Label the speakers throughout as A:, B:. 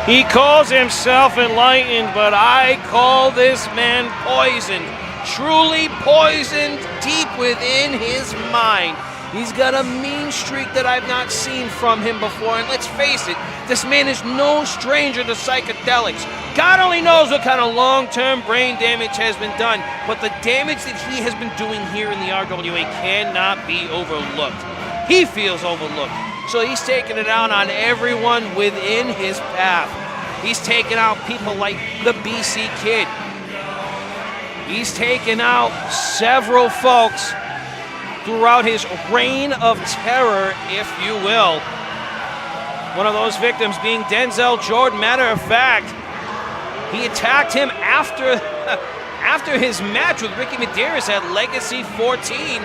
A: He calls himself enlightened, but I call this man poisoned. Truly poisoned deep within his mind. He's got a mean streak that I've not seen from him before, and let's face it, this man is no stranger to psychedelics. God only knows what kind of long-term brain damage has been done, but the damage that he has been doing here in the RWA cannot be overlooked. He feels overlooked, so he's taking it out on everyone within his path. He's taking out people like the BC Kid. He's taken out several folks throughout his reign of terror, if you will. One of those victims being Denzel Jordan. Matter of fact, he attacked him after his match with Ricky Medeiros at Legacy 14.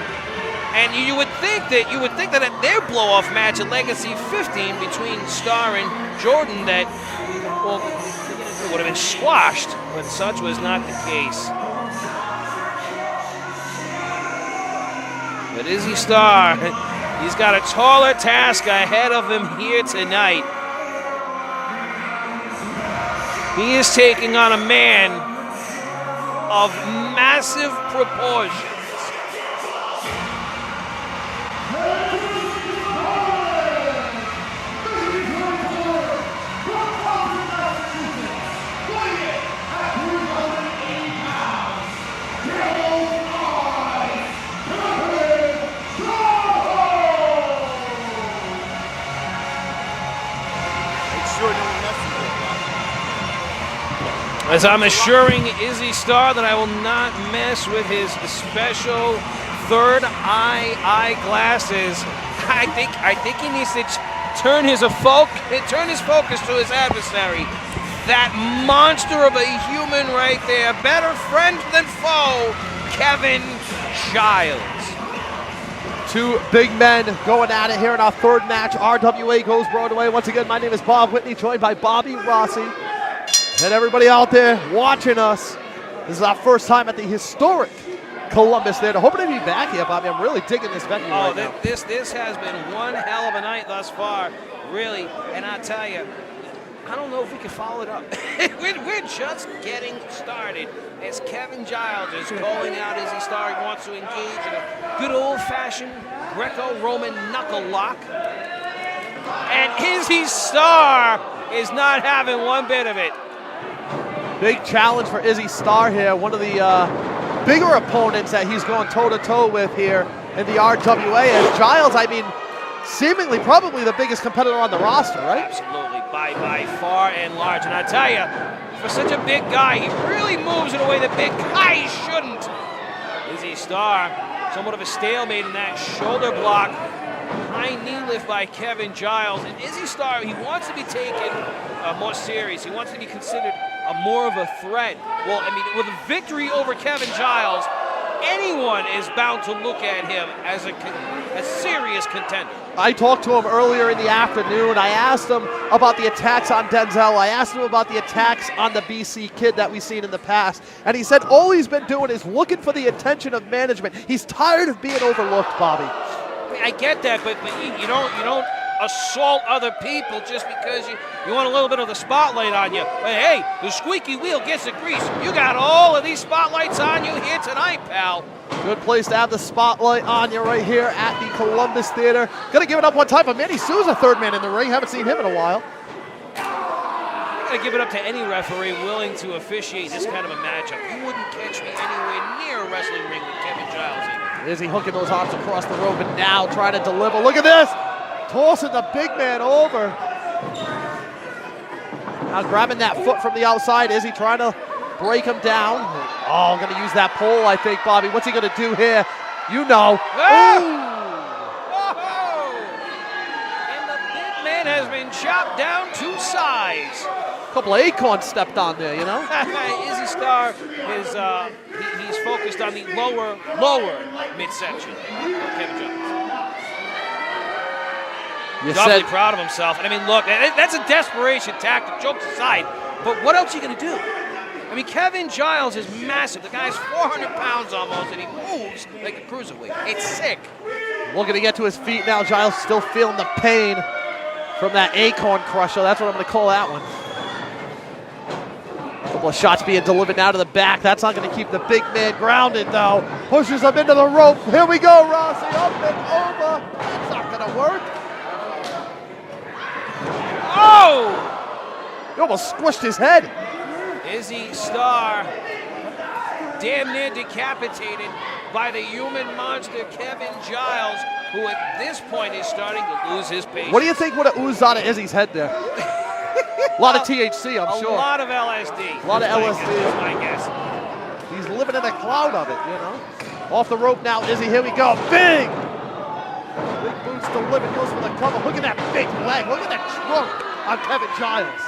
A: And you would think that at their blow-off match at Legacy 15 between Starr and Jordan that, well, it would have been squashed, but such was not the case. But Izzy Starr, he's got a taller task ahead of him here tonight. He is taking on a man of massive proportions. As I'm assuring Izzy Starr that I will not mess with his special third eye eyeglasses. I think he needs to turn his focus to his adversary. That monster of a human right there, better friend than foe, Kevin Gyles.
B: Two big men going at it here in our third match. RWA goes Broadway. Once again, my name is Bob Whitney, joined by Bobby Rossi. And everybody out there watching us, this is our first time at the historic Columbus Theater. Hoping to be back here, Bobby. I'm really digging this venue right now.
A: This has been one hell of a night thus far, really. And I tell you, I don't know if we can follow it up. We're just getting started as Kevin Gyles is calling out Izzy Starr. He wants to engage in a good old-fashioned Greco-Roman knuckle lock. And Izzy Starr is not having one bit of it.
B: Big challenge for Izzy Starr here. One of the bigger opponents that he's going toe-to-toe with here in the RWA. As Gyles, I mean, seemingly probably the biggest competitor on the roster, right?
A: Absolutely, by far and large. And I tell you, for such a big guy, he really moves in a way that big guys shouldn't. Izzy Starr, somewhat of a stalemate in that shoulder block. High knee lift by Kevin Gyles. And Izzy Starr, he wants to be taken more serious. He wants to be considered more of a threat. Well, I mean, with a victory over Kevin Gyles, anyone is bound to look at him as a serious contender.
B: I talked to him earlier in the afternoon. I asked him about the attacks on Denzel. I asked him about the attacks on the BC Kid that we've seen in the past. And he said all he's been doing is looking for the attention of management. He's tired of being overlooked, Bobby.
A: I mean, I get that, but you don't assault other people just because you want a little bit of the spotlight on you. But hey, the squeaky wheel gets the grease. You got all of these spotlights on you here tonight, pal.
B: Good place to have the spotlight on you right here at the Columbus Theater. Gonna give it up one time, but Manny Sue's a third man in the ring. Haven't seen him in a while.
A: I gotta give it up to any referee willing to officiate this kind of a matchup. You wouldn't catch me anywhere near a wrestling ring with Kevin Gyles in it.
B: Izzy hooking those arms across the rope and now trying to deliver. Look at this! Tossing the big man over. Now grabbing that foot from the outside. Izzy trying to break him down. Oh, gonna use that pole, I think, Bobby. What's he gonna do here? You know.
A: Oh! And the big man has been chopped down to size.
B: A couple of acorns stepped on there, you know?
A: Izzy Starr is he's focused on the lower midsection of Kevin Gyles. He's awfully proud of himself. And I mean, look, that's a desperation tactic, jokes aside. But what else are you going to do? I mean, Kevin Gyles is massive. The guy's 400 pounds almost, and he moves like a cruiserweight. It's sick.
B: Looking to get to his feet now. Gyles still feeling the pain from that acorn crusher. That's what I'm going to call that one. Couple of shots being delivered now to the back. That's not going to keep the big man grounded, though. Pushes him into the rope. Here we go, Rossi. Up and over. That's not going to work.
A: Oh!
B: He almost squished his head.
A: Izzy Star damn near decapitated by the human monster Kevin Gyles, who at this point is starting to lose his patience.
B: What do you think would have oozed out of Izzy's head there? A lot of THC, I'm sure.
A: A lot of LSD.
B: A lot of LSD.
A: That's my guess.
B: He's living in a cloud of it, you know. Off the rope now, Izzy. Here we go. Big boots delivered. Goes for the cover. Look at that big leg. Look at that trunk on Kevin Gyles.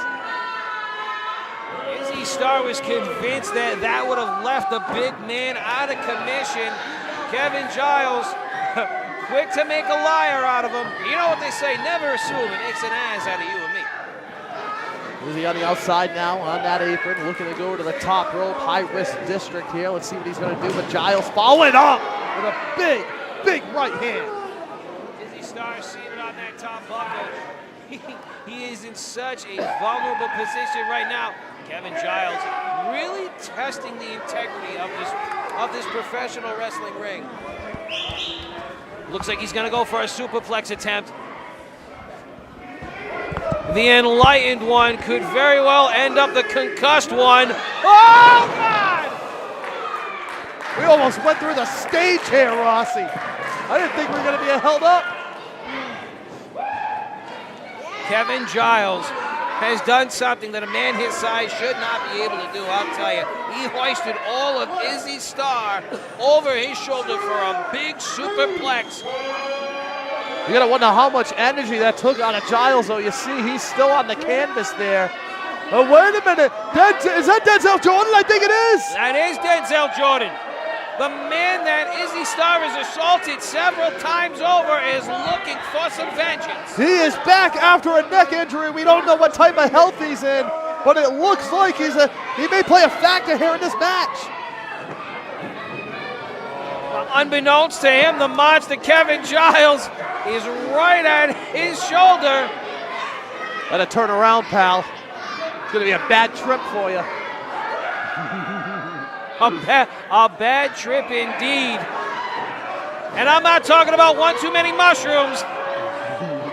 A: Izzy Star was convinced that that would have left the big man out of commission. Kevin Gyles, quick to make a liar out of him. You know what they say, never assume it makes an ass out of you and me.
B: Izzy on the outside now on that apron, looking to go to the top rope, high-risk district here. Let's see what he's going to do, but Gyles following up with a big right hand.
A: Izzy Star seated on that top buckle. He is in such a vulnerable position right now. Kevin Gyles really testing the integrity of this professional wrestling ring. Looks like he's going to go for a superplex attempt. The enlightened one could very well end up the concussed one. Oh, God!
B: We almost went through the stage here, Rossi. I didn't think we were going to be held up.
A: Kevin Gyles has done something that a man his size should not be able to do, I'll tell you. He hoisted all of Izzy Star over his shoulder for a big superplex.
B: You gotta wonder how much energy that took out of Gyles, though. You see, he's still on the canvas there. Oh, wait a minute. Is that Denzel Jordan? I think it is.
A: That is Denzel Jordan. The man that Izzy Star has assaulted several times over is looking for some vengeance.
B: He is back after a neck injury. We don't know what type of health he's in, but it looks like he may play a factor here in this match.
A: Unbeknownst to him, the monster Kevin Gyles is right at his shoulder.
B: Gotta turn around, pal. It's gonna be a bad trip for you.
A: A bad trip indeed. And I'm not talking about one too many mushrooms.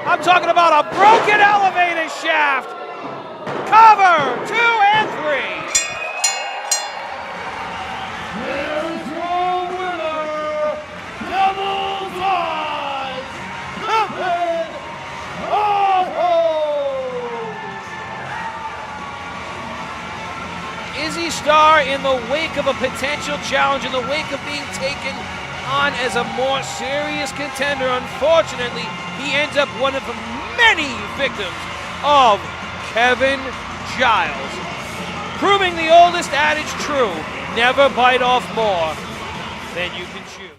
A: I'm talking about a broken elevator shaft. Cover 2 and 3.
B: Here's your winner, Devil's Eyes, Kevin
A: Izzy Star, in the wake of a potential challenge, in the wake of being taken on as a more serious contender, unfortunately, he ends up one of the many victims of Kevin Gyles, proving the oldest adage true: never bite off more than you can chew.